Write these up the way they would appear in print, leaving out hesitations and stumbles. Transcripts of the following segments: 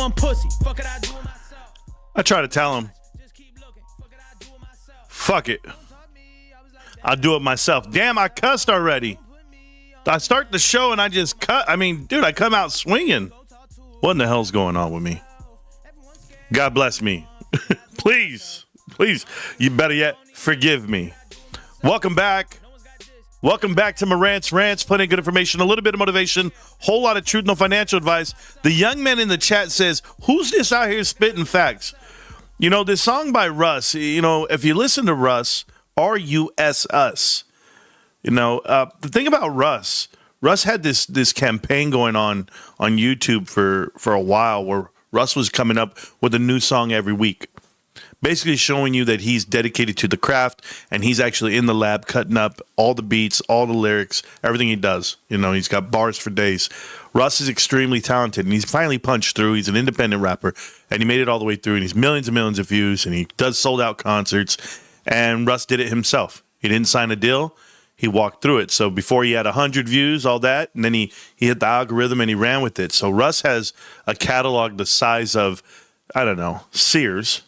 I'm pussy. Fuck it, I do it myself. I try to tell him, fuck it, I'll do it myself. Damn, I cussed already. I start the show and I just cut. I mean, dude, I come out swinging. What in the hell's going on with me? God bless me. Please, you better yet forgive me. Welcome back. Welcome back to Marantz Rantz. Plenty of good information, a little bit of motivation, whole lot of truth, no financial advice. The young man in the chat says, who's this out here spitting facts? You know, this song by Russ, you know, if you listen to Russ, R-U-S-S, you know, the thing about Russ had this campaign going on YouTube for a while where Russ was coming up with a new song every week, basically showing you that he's dedicated to the craft and he's actually in the lab cutting up all the beats, all the lyrics, everything he does. You know, he's got bars for days. Russ is extremely talented and he's finally punched through. He's an independent rapper and he made it all the way through and he's millions and millions of views and he does sold out concerts. And Russ did it himself. He didn't sign a deal. He walked through it. So before he had 100 views, all that, and then he hit the algorithm and he ran with it. So Russ has a catalog the size of, I don't know, Sears.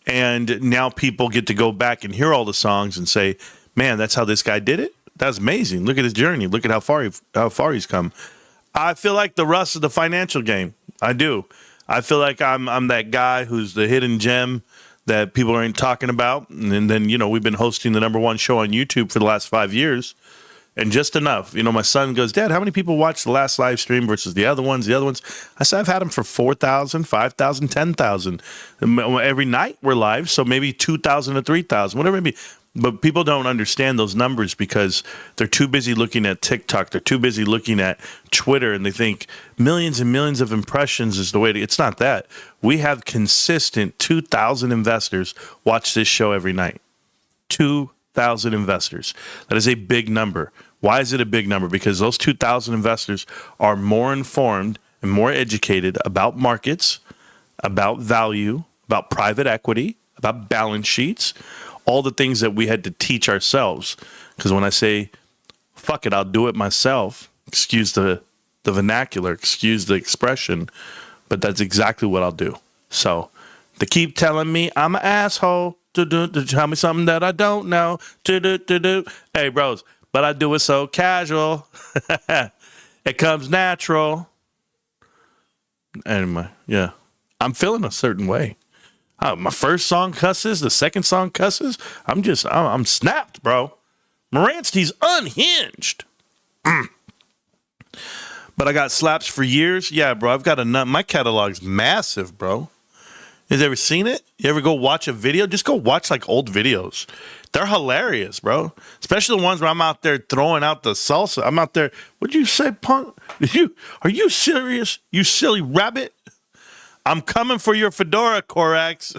And now people get to go back and hear all the songs and say, man, that's how this guy did it? That's amazing. Look at his journey. Look at how far he's come. I feel like the Russ of the financial game. I do. I feel like I'm that guy who's the hidden gem that people aren't talking about. And then, you know, we've been hosting the #1 show on YouTube for the last 5 years. And just enough. You know, my son goes, Dad, how many people watched the last live stream versus the other ones? I said, I've had them for 4,000, 5,000, 10,000. Every night we're live, so maybe 2,000 to 3,000, whatever it may be. But people don't understand those numbers because they're too busy looking at TikTok. They're too busy looking at Twitter, and they think millions and millions of impressions is the way to. It's not that. We have consistent 2,000 investors watch this show every night. 2,000 investors. That is a big number. Why is it a big number? Because those 2,000 investors are more informed and more educated about markets, about value, about private equity, about balance sheets, all the things that we had to teach ourselves. Because when I say, fuck it, I'll do it myself, excuse the vernacular, excuse the expression, but that's exactly what I'll do. So they keep telling me I'm an asshole to tell me something that I don't know. Hey, bros, but I do it so casual. It comes natural. Anyway, yeah. I'm feeling a certain way. My first song cusses, the second song cusses. I'm snapped, bro. Marantz, he's unhinged. But I got slaps for years. Yeah, bro, I've got a nut. My catalog's massive, bro. Has ever seen it? You ever go watch a video? Just go watch like old videos. They're hilarious, bro. Especially the ones where I'm out there throwing out the salsa. I'm out there. What'd you say, punk? Are you serious? You silly rabbit? I'm coming for your fedora, Korax.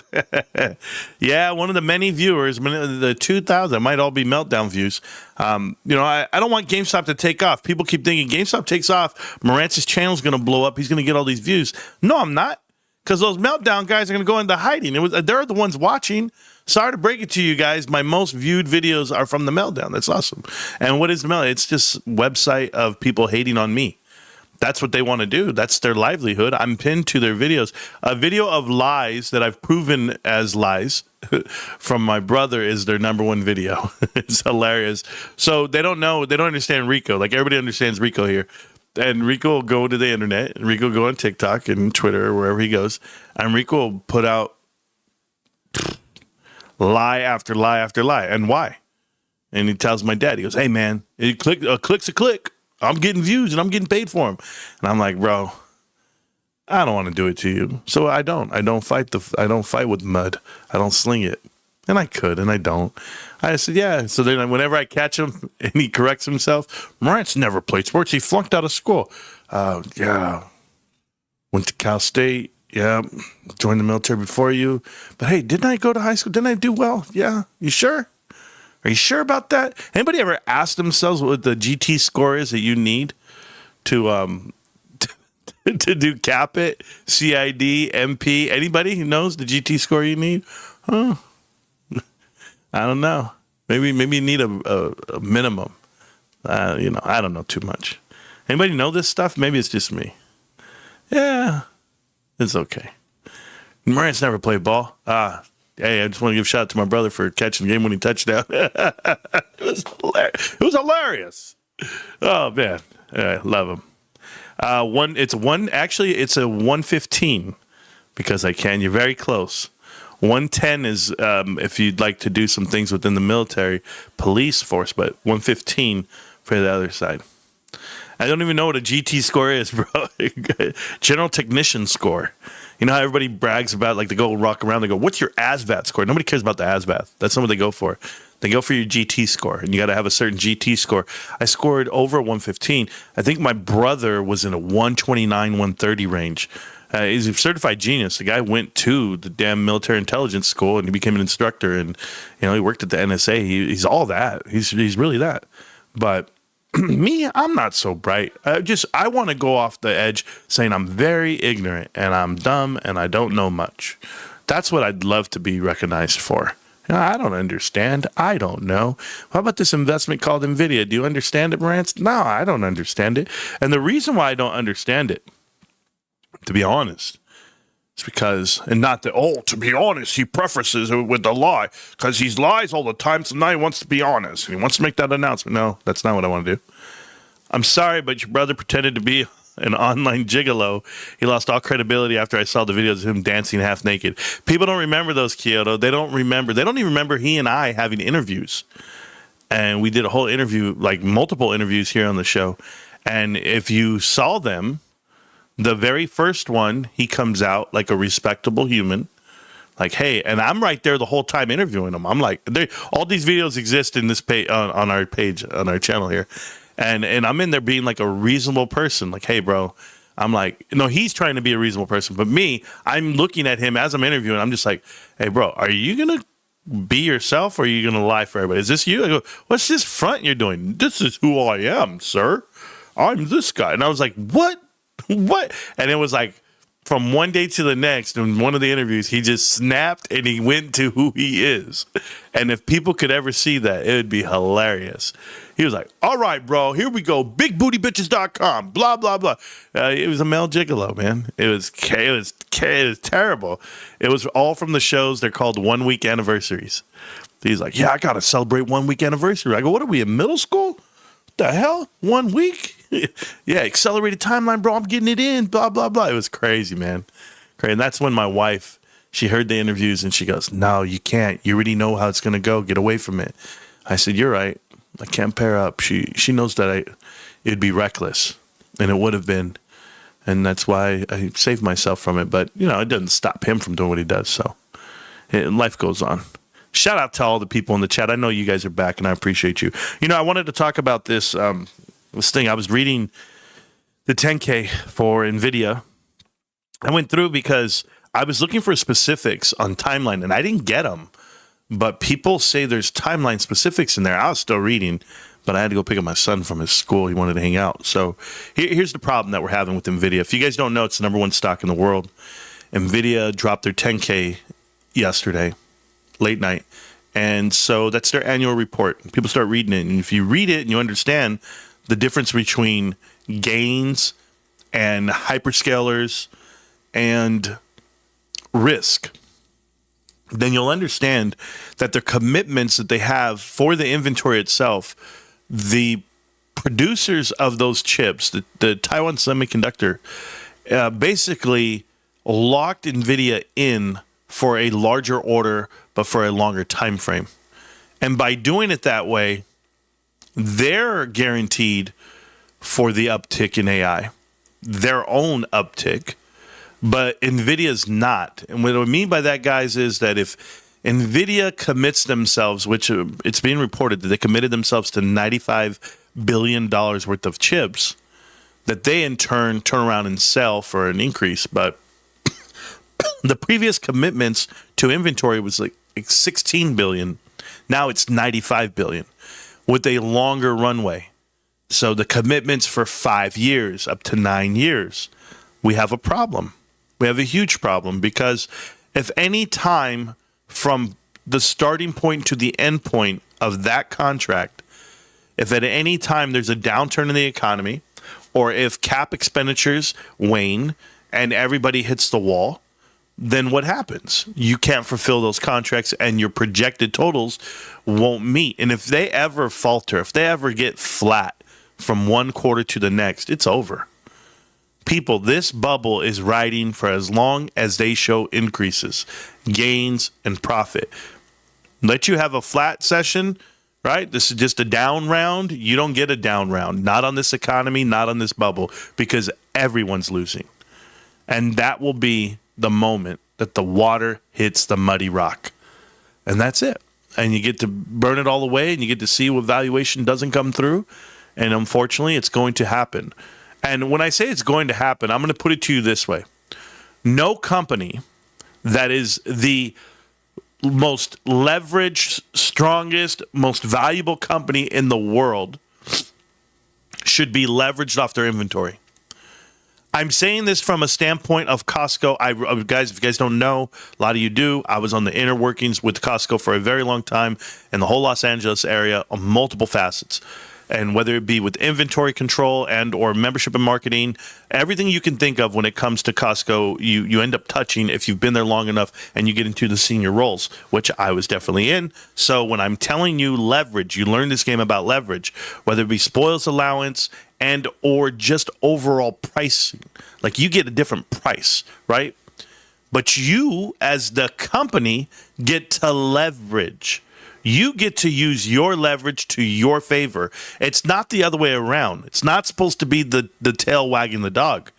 Yeah, one of the many viewers, the 2,000, might all be meltdown views. You know, I don't want GameStop to take off. People keep thinking GameStop takes off, Marantz's channel's going to blow up. He's going to get all these views. No, I'm not, because those meltdown guys are going to go into hiding. They're the ones watching. Sorry to break it to you guys. My most viewed videos are from the meltdown. That's awesome. And what is the meltdown? It's just a website of people hating on me. That's what they want to do. That's their livelihood. I'm pinned to their videos. A video of lies that I've proven as lies from my brother is their #1 video. It's hilarious. So they don't know. They don't understand Rico. Like everybody understands Rico here. And Rico will go to the internet. And Rico will go on TikTok and Twitter or wherever he goes. And Rico will put out lie after lie after lie. And why? And he tells my dad, he goes, hey, man, a click's a click. I'm getting views and I'm getting paid for them. And I'm like, bro, I don't want to do it to you. So I don't fight with mud. I don't sling it. And I could, and I don't. I said, yeah. So then whenever I catch him and he corrects himself, Marantz never played sports. He flunked out of school. Yeah. Went to Cal State. Yeah. Joined the military before you. But hey, didn't I go to high school? Didn't I do well? Yeah. You sure? Are you sure about that? Anybody ever asked themselves what the GT score is that you need to to do CAPIT, CID, MP? Anybody who knows the GT score you need? Huh? I don't know. Maybe you need a minimum. You know, I don't know too much. Anybody know this stuff? Maybe it's just me. Yeah. It's okay. Marantz never played ball. Hey, I just want to give a shout out to my brother for catching the game-winning touchdown. It was hilarious. It was hilarious. Oh man, I love him. It's a 115 because I can. You're very close. 110 is if you'd like to do some things within the military police force, but 115 for the other side. I don't even know what a GT score is, bro. General technician score. You know how everybody brags about, like, they go rock around, they go, what's your ASVAT score? Nobody cares about the ASVAT. That's not what they go for. They go for your GT score, and you got to have a certain GT score. I scored over 115. I think my brother was in a 129, 130 range. He's a certified genius. The guy went to the damn military intelligence school, and he became an instructor, and, you know, he worked at the NSA. He's all that. He's really that. But me, I'm not so bright. I want to go off the edge saying I'm very ignorant and I'm dumb and I don't know much. That's what I'd love to be recognized for. You know, I don't understand. I don't know. How about this investment called Nvidia? Do you understand it, Marantz? No, I don't understand it. And the reason why I don't understand it, to be honest, is because, and not that, to be honest, he prefaces it with the lie because he lies all the time. So now he wants to be honest and he wants to make that announcement. No, that's not what I want to do. I'm sorry, but your brother pretended to be an online gigolo. He lost all credibility after I saw the videos of him dancing half naked. People don't remember those, Kyoto. They don't even remember he and I having interviews. And we did a whole interview, like multiple interviews here on the show. And if you saw them, the very first one, he comes out like a respectable human. Like, hey, and I'm right there the whole time interviewing him. I'm like, all these videos exist in this page on our page, on our channel here. And I'm in there being like a reasonable person. Like, hey, bro, I'm like, no, he's trying to be a reasonable person. But me, I'm looking at him as I'm interviewing. I'm just like, hey, bro, are you going to be yourself or are you going to lie for everybody? Is this you? I go, what's this front you're doing? This is who I am, sir. I'm this guy. And I was like, what? What? And it was like from one day to the next, in one of the interviews, he just snapped and he went to who he is. And if people could ever see that, it would be hilarious. He was like, all right, bro, here we go. BigBootyBitches.com, blah, blah, blah. It was a male gigolo, man. It was terrible. It was all from the shows. They're called 1 week anniversaries. He's like, yeah, I got to celebrate 1 week anniversary. I go, what are we, in middle school? What the hell? 1 week? Yeah, accelerated timeline, bro. I'm getting it in, blah, blah, blah. It was crazy, man. Crazy. And that's when my wife, she heard the interviews and she goes, no, you can't. You already know how it's going to go. Get away from it. I said, you're right. I can't pair up. She knows that it'd be reckless, and it would have been. And that's why I saved myself from it. But, you know, it doesn't stop him from doing what he does. So life goes on. Shout out to all the people in the chat. I know you guys are back, and I appreciate you. You know, I wanted to talk about this thing. I was reading the 10K for Nvidia. I went through because I was looking for specifics on timeline, and I didn't get them. But people say there's timeline specifics in there. I was still reading, but I had to go pick up my son from his school. He wanted to hang out. So here's the problem that we're having with Nvidia. If you guys don't know, it's the number one stock in the world. Nvidia dropped their 10K yesterday, late night. And so that's their annual report. People start reading it. And if you read it and you understand the difference between gains and hyperscalers and risk, then you'll understand that the commitments that they have for the inventory itself, the producers of those chips, the Taiwan Semiconductor, basically locked Nvidia in for a larger order, but for a longer time frame. And by doing it that way, they're guaranteed for the uptick in AI, their own uptick. But NVIDIA's not. And what I mean by that, guys, is that if NVIDIA commits themselves, which it's being reported that they committed themselves to $95 billion worth of chips, that they in turn around and sell for an increase. But the previous commitments to inventory was like 16 billion. Now it's 95 billion with a longer runway. So the commitments for 5 years, up to 9 years, we have a problem. We have a huge problem because if any time from the starting point to the end point of that contract, if at any time there's a downturn in the economy or if cap expenditures wane and everybody hits the wall, then what happens? You can't fulfill those contracts and your projected totals won't meet. And if they ever falter, if they ever get flat from one quarter to the next, it's over. People, this bubble is riding for as long as they show increases, gains, and profit. Let you have a flat session, right? This is just a down round. You don't get a down round. Not on this economy, not on this bubble, because everyone's losing. And that will be the moment that the water hits the muddy rock. And that's it. And you get to burn it all away, and you get to see what valuation doesn't come through. And unfortunately, it's going to happen. And when I say it's going to happen, I'm going to put it to you this way. No company that is the most leveraged, strongest, most valuable company in the world should be leveraged off their inventory. I'm saying this from a standpoint of Costco. Guys, if you guys don't know, a lot of you do. I was on the inner workings with Costco for a very long time in the whole Los Angeles area on multiple facets. And whether it be with inventory control and or membership and marketing, everything you can think of when it comes to Costco, you end up touching if you've been there long enough and you get into the senior roles, which I was definitely in. So when I'm telling you leverage, you learn this game about leverage, whether it be spoils allowance and or just overall pricing. Like you get a different price, right? But you as the company get to leverage. You get to use your leverage to your favor. It's not the other way around. It's not supposed to be the tail wagging the dog.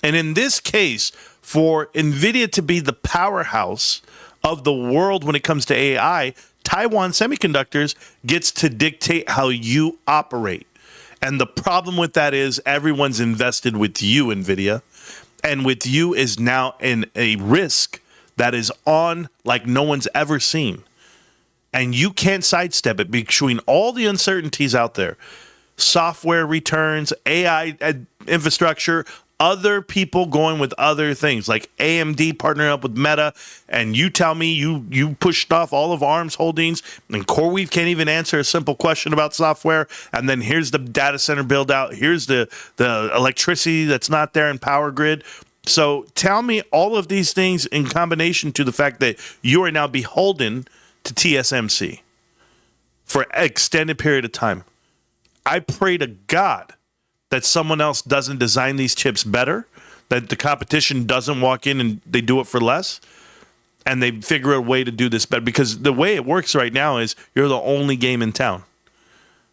And in this case, for Nvidia to be the powerhouse of the world when it comes to AI, Taiwan Semiconductors gets to dictate how you operate. And the problem with that is everyone's invested with you, Nvidia. And with you is now in a risk that is on like no one's ever seen. And you can't sidestep it between all the uncertainties out there. Software returns, AI infrastructure, other people going with other things like AMD partnering up with Meta. And you tell me you pushed off all of ARM's holdings and CoreWeave can't even answer a simple question about software. And then here's the data center build out. Here's the electricity that's not there in power grid. So tell me all of these things in combination to the fact that you are now beholden to TSMC for an extended period of time. I pray to God that someone else doesn't design these chips better, that the competition doesn't walk in and they do it for less, and they figure a way to do this better. Because the way it works right now is you're the only game in town.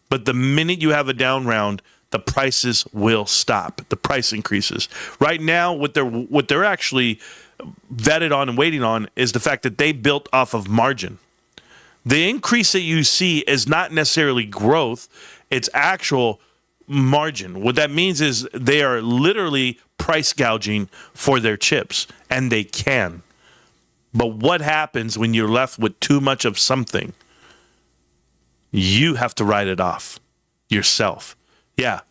But the minute you have a down round, the prices will stop. The price increases. Right now, what they're actually vetted on and waiting on is the fact that they built off of margin. The increase that you see is not necessarily growth, it's actual margin. What that means is they are literally price gouging for their chips, and they can. But what happens when you're left with too much of something? You have to write it off yourself. Yeah,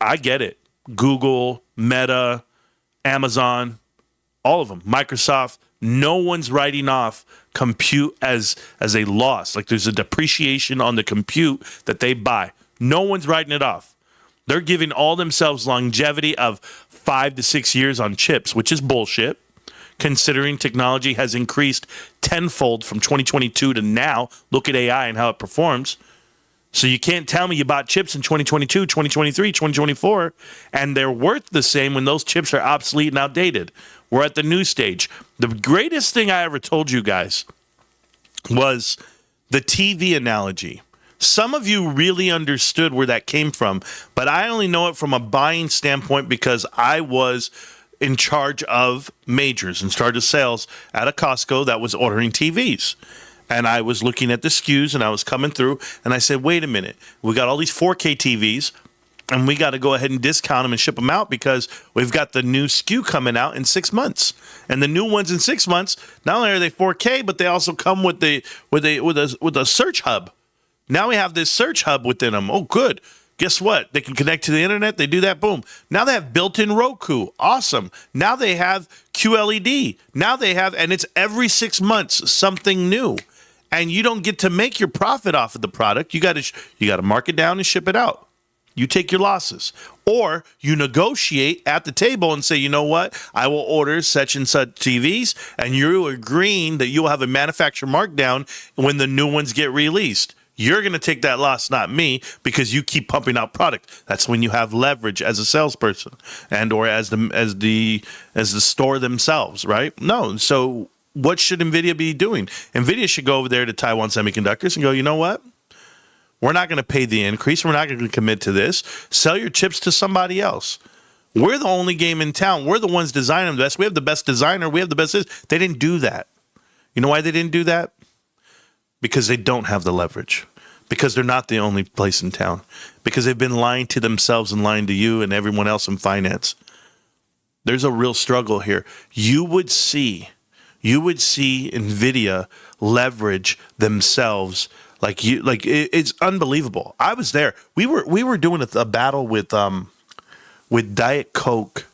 I get it. Google, Meta, Amazon, all of them, Microsoft, no one's writing off compute as a loss. Like there's a depreciation on the compute that they buy. No one's writing it off. They're giving all themselves longevity of 5 to 6 years on chips, which is bullshit, considering technology has increased tenfold from 2022 to now. Look at AI and how it performs. So you can't tell me you bought chips in 2022, 2023, 2024, and they're worth the same when those chips are obsolete and outdated. We're at the new stage. The greatest thing I ever told you guys was the TV analogy. Some of you really understood where that came from, but I only know it from a buying standpoint because I was in charge of majors, in charge of sales at a Costco that was ordering TVs. And I was looking at the SKUs and I was coming through and I said, wait a minute, we got all these 4K TVs and we got to go ahead and discount them and ship them out because we've got the new SKU coming out in 6 months. And the new ones in 6 months, not only are they 4K, but they also come with a search hub. Now we have this search hub within them. Oh, good. Guess what? They can connect to the internet. They do that. Boom. Now they have built-in Roku. Awesome. Now they have QLED. Now they have, and it's every 6 months something new. And you don't get to make your profit off of the product. You got to mark it down and ship it out. You take your losses. Or you negotiate at the table and say, you know what? I will order such and such TVs, and you're agreeing that you'll have a manufacturer markdown when the new ones get released. You're going to take that loss, not me, because you keep pumping out product. That's when you have leverage as a salesperson and or as the store themselves, right? No. So what should Nvidia be doing? Nvidia should go over there to Taiwan Semiconductors and go, you know what? We're not going to pay the increase. We're not going to commit to this. Sell your chips to somebody else. We're the only game in town. We're the ones designing the best. We have the best designer. We have the best. They didn't do that. You know why they didn't do that? Because they don't have the leverage. Because they're not the only place in town. Because they've been lying to themselves and lying to you and everyone else in finance. There's a real struggle here. You would see Nvidia leverage themselves. It's unbelievable. I was there. We were doing a battle with Diet Coke.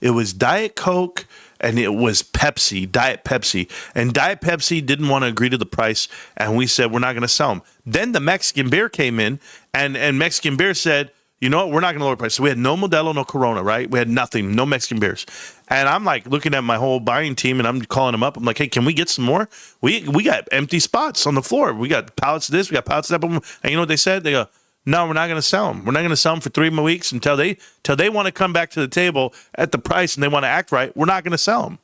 It was Diet Coke and it was Pepsi, Diet Pepsi. And Diet Pepsi didn't want to agree to the price, and we said we're not going to sell them. Then the Mexican beer came in, and Mexican beer said, you know what, we're not going to lower price. So we had no Modelo, no Corona, right? We had nothing, no Mexican beers. And I'm like looking at my whole buying team, and I'm calling them up. I'm like, hey, can we get some more? We got empty spots on the floor. We got pallets of this, we got pallets of that. And you know what they said? They go, no, we're not going to sell them. We're not going to sell them for 3 more weeks until they want to come back to the table at the price and they want to act right. We're not going to sell them.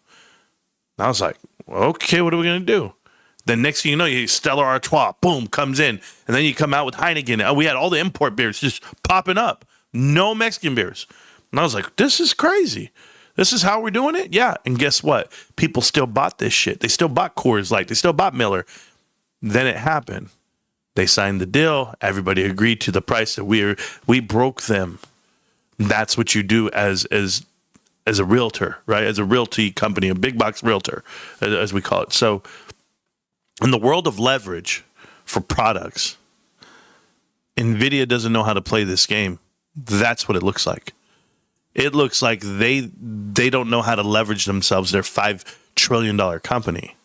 And I was like, well, okay, what are we going to do? Then next thing you know, Stella Artois, boom, comes in. And then you come out with Heineken. We had all the import beers just popping up. No Mexican beers. And I was like, this is crazy. This is how we're doing it? Yeah. And guess what? People still bought this shit. They still bought Coors Light. They still bought Miller. Then it happened. They signed the deal. Everybody agreed to the price that we broke them. That's what you do as a realtor, right? As a realty company, a big box realtor, as we call it. So in the world of leverage for products, Nvidia doesn't know how to play this game. That's what it looks like. It looks like they don't know how to leverage themselves. They're $5 trillion company.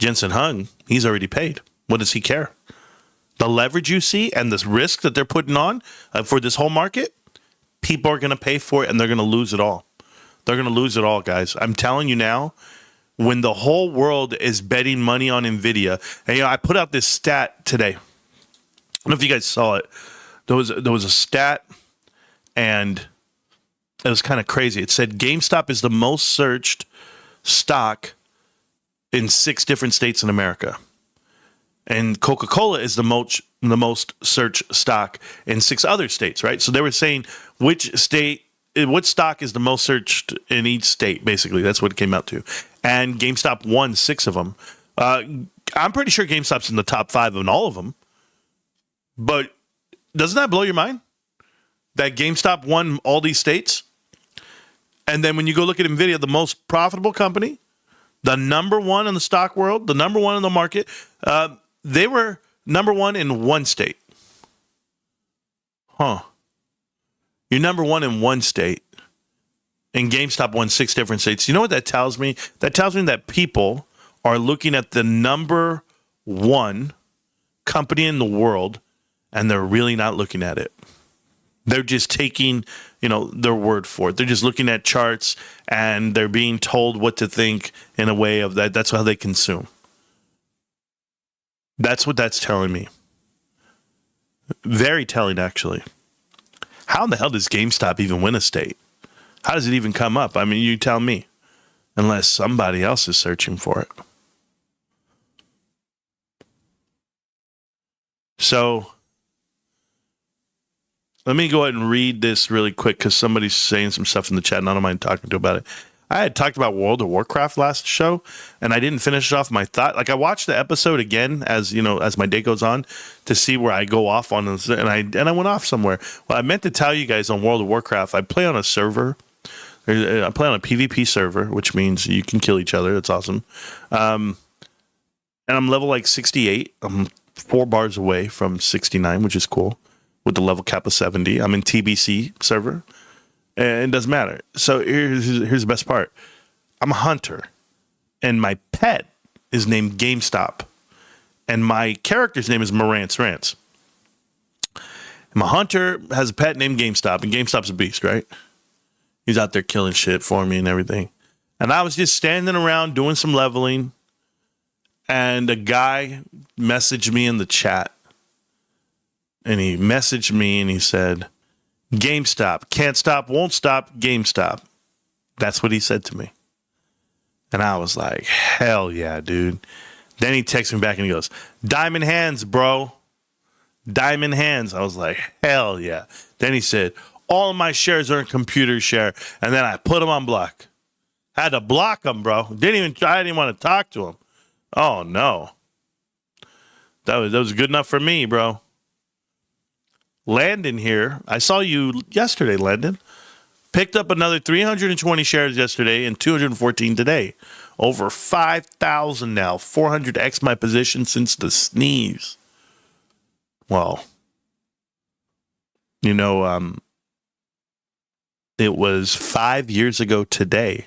Jensen Hung, he's already paid. What does he care? The leverage you see and this risk that they're putting on for this whole market, people are going to pay for it and they're going to lose it all. They're going to lose it all, guys. I'm telling you now, when the whole world is betting money on Nvidia, and I put out this stat today. I don't know if you guys saw it. There was a stat, and it was kind of crazy. It said GameStop is the most searched stock in 6 different states in America. And Coca-Cola is the most searched stock in 6 other states, right? So they were saying which stock is the most searched in each state, basically. That's what it came out to. And GameStop won 6 of them. I'm pretty sure GameStop's in the top 5 in all of them. But doesn't that blow your mind? That GameStop won all these states? And then when you go look at Nvidia, the most profitable company, the number 1 in the stock world, the number 1 in the market, they were number 1 in 1 state. Huh. You're number 1 in 1 state, and GameStop won 6 different states. You know what that tells me? That tells me that people are looking at the number 1 company in the world, and they're really not looking at it. They're just taking, their word for it. They're just looking at charts, and they're being told what to think in a way of that. That's how they consume. That's what that's telling me. Very telling, actually. How in the hell does GameStop even win a state? How does it even come up? I mean, you tell me. Unless somebody else is searching for it. So, let me go ahead and read this really quick because somebody's saying some stuff in the chat and I don't mind talking to about it. I had talked about World of Warcraft last show, and I didn't finish off my thought. Like, I watched the episode again as my day goes on to see where I go off on this, and I went off somewhere. Well, I meant to tell you guys on World of Warcraft, I play on a server. I play on a PvP server, which means you can kill each other. That's awesome. And I'm level like 68. I'm 4 bars away from 69, which is cool, with the level cap of 70. I'm in TBC server. And it doesn't matter. So here's the best part. I'm a hunter, and my pet is named GameStop, and my character's name is Marantz Rantz. My hunter has a pet named GameStop, and GameStop's a beast, right? He's out there killing shit for me and everything. And I was just standing around doing some leveling, and a guy messaged me in the chat. And he messaged me and he said, GameStop, can't stop, won't stop, GameStop. That's what he said to me. And I was like, hell yeah, dude. Then he texts me back and he goes, diamond hands, bro. Diamond hands. I was like, hell yeah. Then he said, all of my shares are in computer share. And then I put him on block. Had to block him, bro. I didn't even want to talk to him. Oh, no. That was good enough for me, bro. Landon here. I saw you yesterday, Landon. Picked up another 320 shares yesterday and 214 today. Over 5,000 now. 400x my position since the sneeze. Well, you know, it was 5 years ago today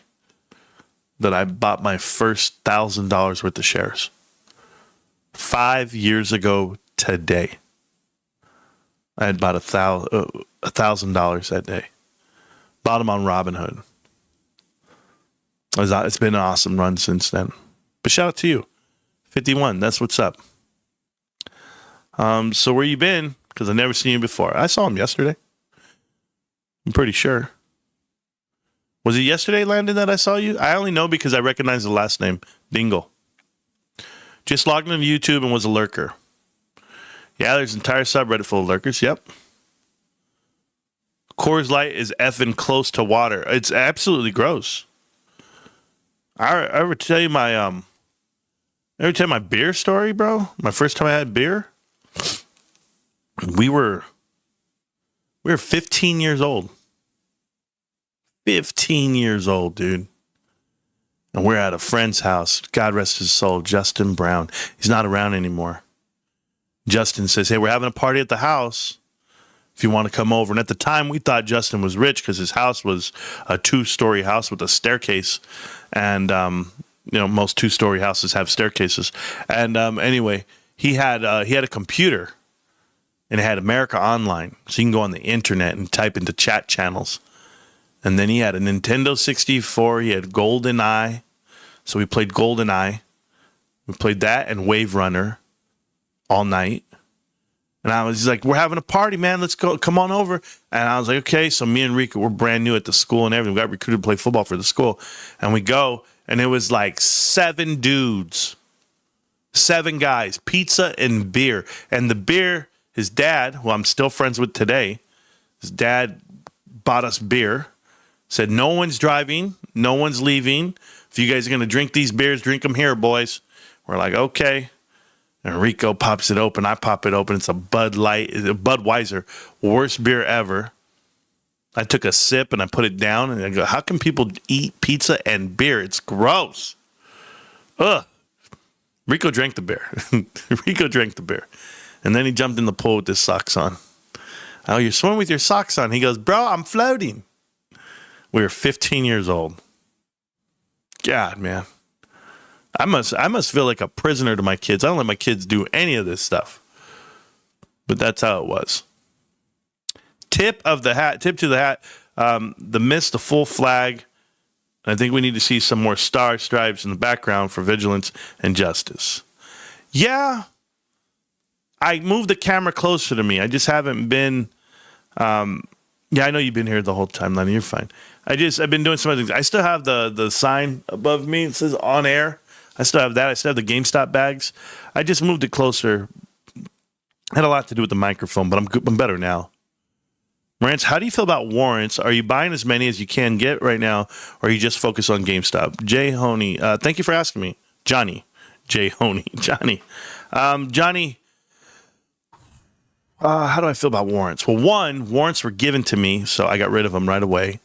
that I bought my first $1,000 worth of shares. 5 years ago today, I had bought $1,000 that day. Bought them on Robinhood. It's been an awesome run since then. But shout out to you. 51, that's what's up. So where you been? Because I've never seen you before. I saw him yesterday. I'm pretty sure. Was it yesterday, Landon, that I saw you? I only know because I recognize the last name, Dingle. Just logged into YouTube and was a lurker. Yeah, there's an entire subreddit full of lurkers. Yep. Coors Light is effing close to water. It's absolutely gross. I ever tell you my beer story, bro? My first time I had beer? We were 15 years old. 15 years old, dude. And we're at a friend's house. God rest his soul, Justin Brown. He's not around anymore. Justin says, hey, we're having a party at the house if you want to come over. And at the time, we thought Justin was rich because his house was a 2-story house with a staircase. And, most 2-story houses have staircases. And anyway, he had a computer and it had America Online. So you can go on the internet and type into chat channels. And then he had a Nintendo 64. He had GoldenEye. So we played GoldenEye. We played that and Wave Runner all night. And he's like, we're having a party, man. Let's go. Come on over. And I was like, okay. So me and Rika were brand new at the school and everything. We got recruited to play football for the school. And we go. And it was like 7 dudes. 7 guys. Pizza and beer. And the beer, his dad, who I'm still friends with today, his dad bought us beer. Said, no one's driving. No one's leaving. If you guys are going to drink these beers, drink them here, boys. We're like, okay. And Rico pops it open. I pop it open. It's a Bud Light, a Budweiser, worst beer ever. I took a sip and I put it down and I go, how can people eat pizza and beer? It's gross. Ugh. Rico drank the beer. Rico drank the beer. And then he jumped in the pool with his socks on. Oh, you're swimming with your socks on. He goes, bro, I'm floating. We were 15 years old. God, man. I must feel like a prisoner to my kids. I don't let my kids do any of this stuff. But that's how it was. Tip to the hat. The mist, the full flag. I think we need to see some more star stripes in the background for vigilance and justice. Yeah. I moved the camera closer to me. I just haven't been... yeah, I know you've been here the whole time, Lenny. You're fine. I've been doing some other things. I still have the sign above me. It says on air. I still have that. I still have the GameStop bags. I just moved it closer. Had a lot to do with the microphone, but I'm better now. Marantz, how do you feel about warrants? Are you buying as many as you can get right now, or are you just focused on GameStop? Jay Honey, thank you for asking me. Johnny. Jay Honey. Johnny. Johnny, how do I feel about warrants? Well, one, warrants were given to me, so I got rid of them right away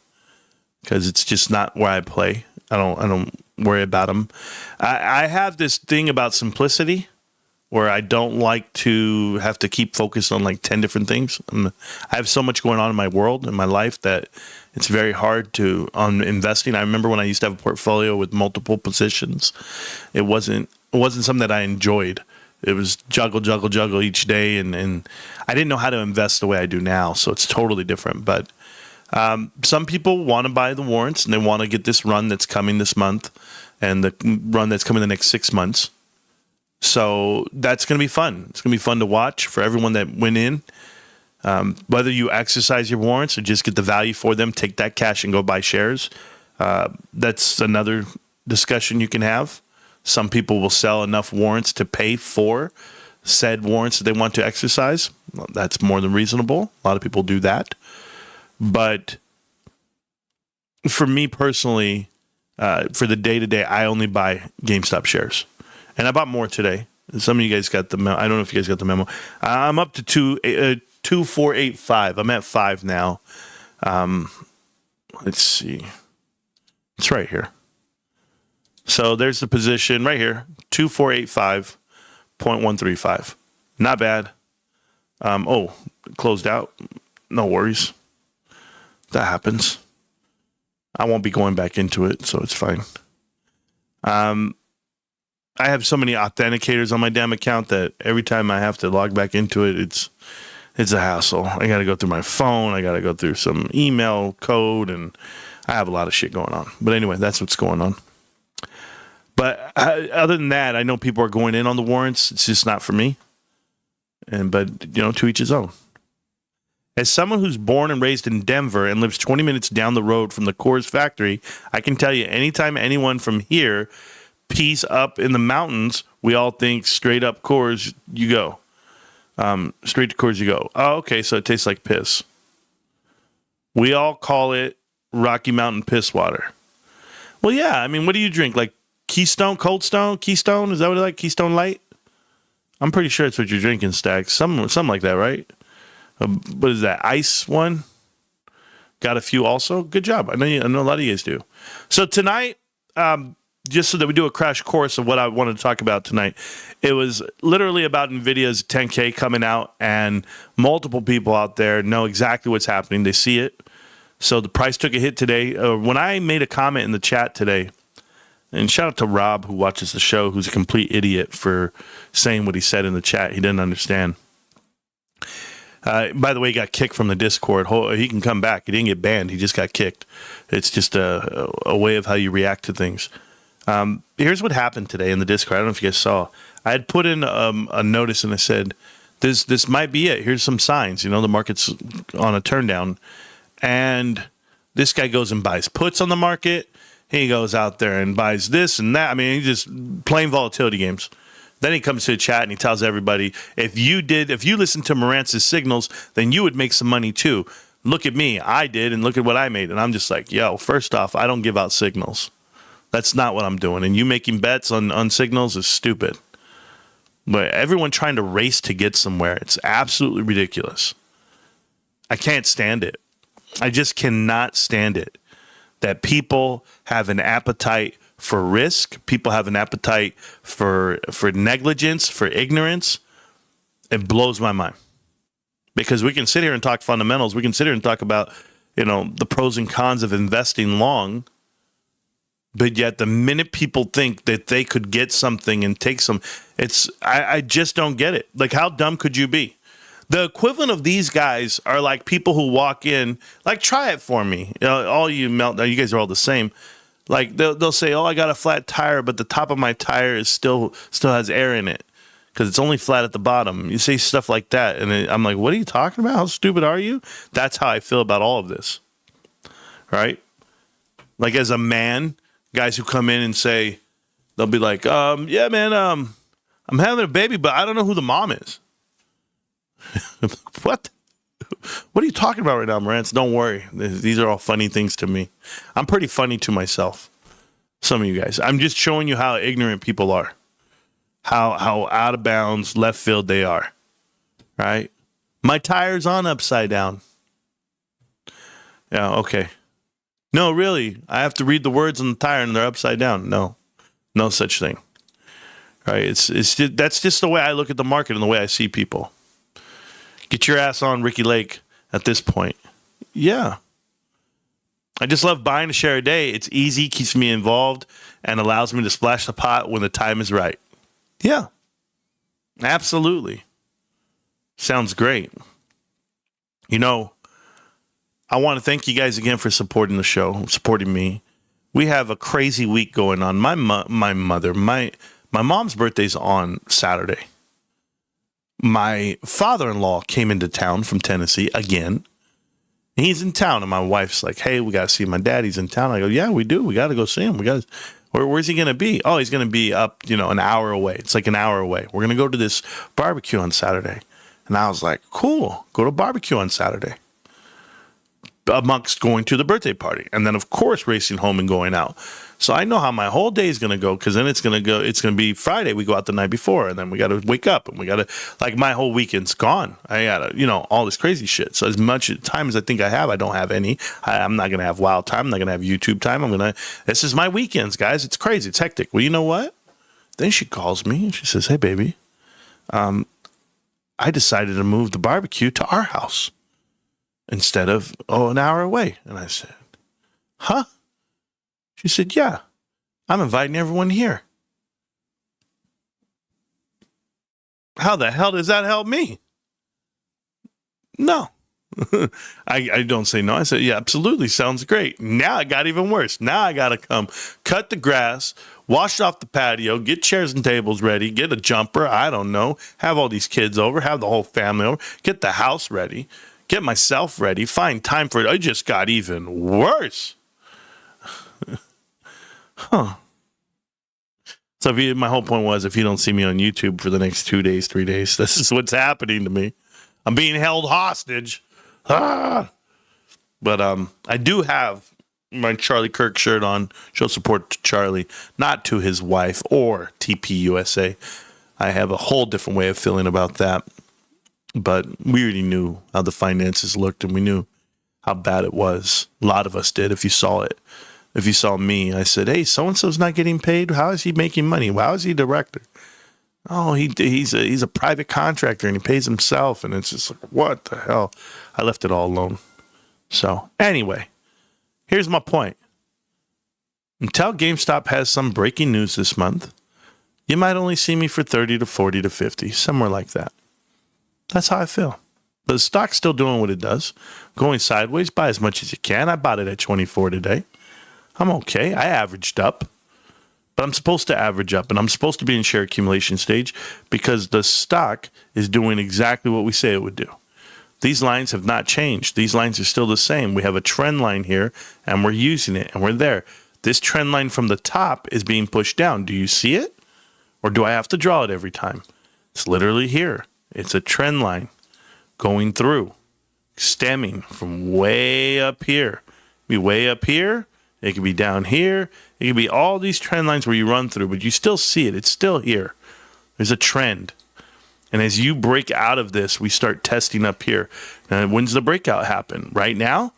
because it's just not where I play. I don't worry about them. I have this thing about simplicity where I don't like to have to keep focused on like 10 different things. I have so much going on in my world, in my life, that it's very hard on investing. I remember when I used to have a portfolio with multiple positions, it wasn't something that I enjoyed. It was juggle each day, and I didn't know how to invest the way I do now, so it's totally different. But some people want to buy the warrants, and they want to get this run that's coming this month and the run that's coming the next 6 months. So that's going to be fun. It's going to be fun to watch for everyone that went in. Whether you exercise your warrants or just get the value for them, take that cash and go buy shares. That's another discussion you can have. Some people will sell enough warrants to pay for said warrants that they want to exercise. Well, that's more than reasonable. A lot of people do that. But for me personally, for the day-to-day, I only buy GameStop shares. And I bought more today. Some of you guys got the memo. I don't know if you guys got the memo. I'm up to 2485. I'm at 5 now. Let's see. It's right here. So there's the position right here. 2485.135. Not bad. Closed out. No worries. That happens. I won't be going back into it, so it's fine. I have so many authenticators on my damn account that every time I have to log back into it, it's a hassle. I got to go through my phone. I got to go through some email code, and I have a lot of shit going on. But anyway, that's what's going on. But other than that, I know people are going in on the warrants. It's just not for me. But to each his own. As someone who's born and raised in Denver and lives 20 minutes down the road from the Coors factory, I can tell you anytime anyone from here pees up in the mountains, we all think straight up Coors, you go. Straight to Coors you go. Oh, okay, so it tastes like piss. We all call it Rocky Mountain piss water. Well, yeah, I mean, what do you drink? Like Keystone, Cold Stone? Keystone? Is that what it like? Keystone Light? I'm pretty sure it's what you're drinking, Stacks. Something like that, right? What is that? Ice one? Got a few also? Good job. I know a lot of you guys do. So tonight, just so that we do a crash course of what I wanted to talk about tonight, it was literally about Nvidia's 10K coming out, and multiple people out there know exactly what's happening. They see it. So the price took a hit today. When I made a comment in the chat today, and shout out to Rob who watches the show, who's a complete idiot for saying what he said in the chat. He didn't understand. By the way, he got kicked from the Discord. He can come back. He didn't get banned. He just got kicked. It's just a way of how you react to things. Here's what happened today in the Discord. I don't know if you guys saw. I had put in a notice and I said, this might be it. Here's some signs. The market's on a turn down. And this guy goes and buys puts on the market. He goes out there and buys this and that. I mean, he's just playing volatility games. Then he comes to the chat and he tells everybody, if you listened to Marantz's signals, then you would make some money too. Look at me. I did, and look at what I made. And I'm just like, yo, first off, I don't give out signals. That's not what I'm doing. And you making bets on signals is stupid. But everyone trying to race to get somewhere, it's absolutely ridiculous. I can't stand it. I just cannot stand it. That people have an appetite for risk. People have an appetite for negligence, for ignorance. It blows my mind. Because we can sit here and talk fundamentals. We can sit here and talk about, the pros and cons of investing long. But yet the minute people think that they could get something and take some, I just don't get it. Like, how dumb could you be? The equivalent of these guys are like people who walk in, like, try it for me. All you you guys are all the same. Like, they'll say, oh, I got a flat tire, but the top of my tire is still has air in it because it's only flat at the bottom. You say stuff like that, and I'm like, what are you talking about? How stupid are you? That's how I feel about all of this, right? Like, as a man, guys who come in and say, they'll be like, yeah, man, I'm having a baby, but I don't know who the mom is. What? What are you talking about right now, Marantz? Don't worry. These are all funny things to me. I'm pretty funny to myself. Some of you guys. I'm just showing you how ignorant people are. How out of bounds, left field they are. Right? My tire's on upside down. Yeah, okay. No, really. I have to read the words on the tire and they're upside down. No. No such thing. Right? That's just the way I look at the market and the way I see people. Get your ass on Ricky Lake at this point. Yeah. I just love buying a share a day. It's easy, keeps me involved, and allows me to splash the pot when the time is right. Yeah. Absolutely. Sounds great. You know, I want to thank you guys again for supporting the show, supporting me. We have a crazy week going on. My mom's birthday's on Saturday. My father-in-law came into town from Tennessee again. He's in town, and my wife's like, "Hey, we got to see my dad. He's in town." I go, "Yeah, we do. We got to go see him. Where's he going to be?" "Oh, he's going to be up, an hour away." It's like an hour away. "We're going to go to this barbecue on Saturday." And I was like, "Cool. Go to barbecue on Saturday." Amongst going to the birthday party. And then, of course, racing home and going out. So I know how my whole day is going to go, because then it's going to be Friday. We go out the night before, and then we got to wake up, and we got to, my whole weekend's gone. I got to, all this crazy shit. So as much time as I think I have, I don't have any. I'm not going to have wild time. I'm not going to have YouTube time. This is my weekends, guys. It's crazy. It's hectic. Well, you know what? Then she calls me, and she says, "Hey, baby, I decided to move the barbecue to our house instead of, an hour away." And I said, "Huh?" She said, "Yeah, I'm inviting everyone here." How the hell does that help me? No. I don't say no. I said, "Yeah, absolutely. Sounds great." Now it got even worse. Now I got to come cut the grass, wash off the patio, get chairs and tables ready, get a jumper. I don't know. Have all these kids over, have the whole family over, get the house ready, get myself ready, find time for it. It just got even worse. Huh. So my whole point was, if you don't see me on YouTube for the next 2 days, 3 days, this is what's happening to me. I'm being held hostage. But I do have my Charlie Kirk shirt on. Show support to Charlie, not to his wife or TPUSA. I have a whole different way of feeling about that. But we already knew how the finances looked, and we knew how bad it was. A lot of us did, if you saw it. If you saw me, I said, "Hey, so-and-so's not getting paid. How is he making money? How is he director?" "Oh, he's a private contractor, and he pays himself." And it's just like, what the hell? I left it all alone. So anyway, here's my point. Until GameStop has some breaking news this month, you might only see me for 30 to 40 to 50, somewhere like that. That's how I feel. The stock's still doing what it does. Going sideways, buy as much as you can. I bought it at 24 today. I'm okay. I averaged up. But I'm supposed to average up, and I'm supposed to be in share accumulation stage, because the stock is doing exactly what we say it would do. These lines have not changed. These lines are still the same. We have a trend line here, and we're using it, and we're there. This trend line from the top is being pushed down. Do you see it? Or do I have to draw it every time? It's literally here. It's a trend line going through, stemming from way up here. Be way up here. It could be down here. It could be all these trend lines where you run through, but you still see it. It's still here. There's a trend. And as you break out of this, we start testing up here. Now, when's the breakout happen? Right now?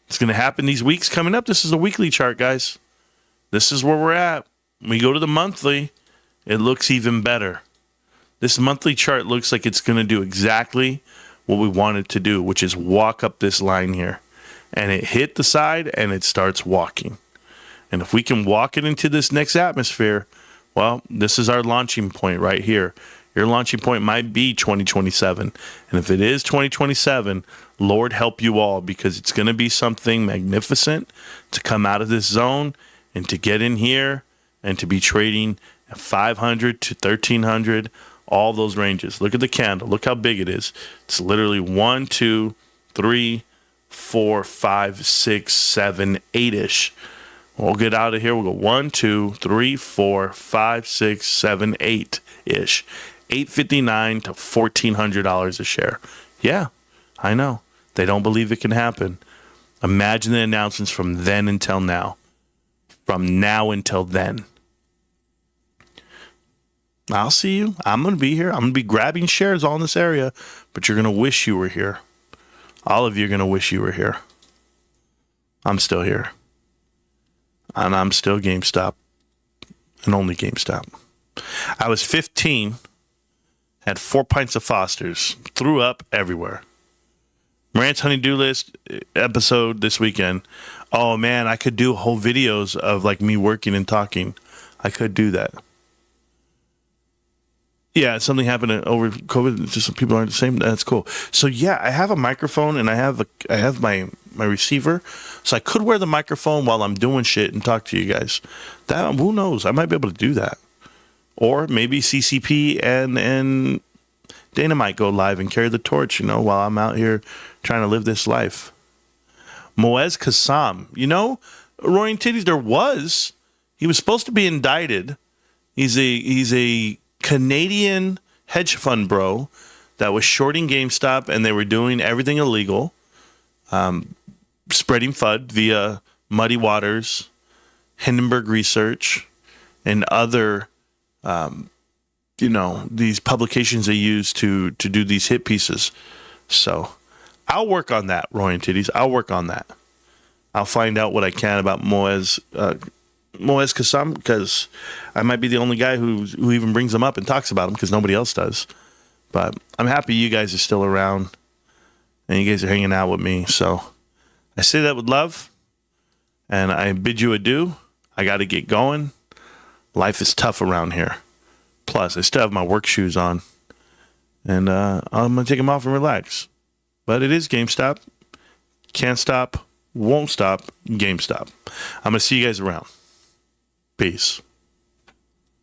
It's going to happen these weeks coming up. This is a weekly chart, guys. This is where we're at. When we go to the monthly, it looks even better. This monthly chart looks like it's going to do exactly what we want it to do, which is walk up this line here. And it hit the side, and it starts walking. And if we can walk it into this next atmosphere, well, this is our launching point right here. Your launching point might be 2027. And if it is 2027, Lord help you all, because it's going to be something magnificent to come out of this zone and to get in here and to be trading at 500 to 1300, all those ranges. Look at the candle. Look how big it is. It's literally 1, 2, 3, 4, 5, 6, 7, 8-ish. We'll get out of here. We'll go 1, 2, 3, 4, 5, 6, 7, 8-ish. $8.59 to $1,400 a share. Yeah, I know. They don't believe it can happen. Imagine the announcements from then until now. From now until then. I'll see you. I'm going to be here. I'm going to be grabbing shares all in this area, but you're going to wish you were here. All of you are going to wish you were here. I'm still here. And I'm still GameStop. And only GameStop. I was 15, had 4 pints of Foster's, threw up everywhere. Marantz Honey-Do List episode this weekend. Oh man, I could do whole videos of like me working and talking. I could do that. Yeah, something happened over COVID. Just people aren't the same. That's cool. So yeah, I have a microphone and I have my receiver, so I could wear the microphone while I'm doing shit and talk to you guys. That who knows? I might be able to do that, or maybe CCP and Dana might go live and carry the torch. While I'm out here trying to live this life. Moez Kassam, Roaring Titties. He was supposed to be indicted. He's a Canadian hedge fund bro that was shorting GameStop, and they were doing everything illegal, spreading FUD via Muddy Waters, Hindenburg Research, and other, these publications they use to do these hit pieces. So I'll work on that, Roaring Titties. I'll work on that. I'll find out what I can about Moez Kassam, because I might be the only guy who even brings him up and talks about him, because nobody else does. But I'm happy you guys are still around and you guys are hanging out with me. So I say that with love, and I bid you adieu. I got to get going. Life is tough around here. Plus, I still have my work shoes on, and I'm going to take them off and relax. But it is GameStop. Can't stop, won't stop, GameStop. I'm going to see you guys around. Peace.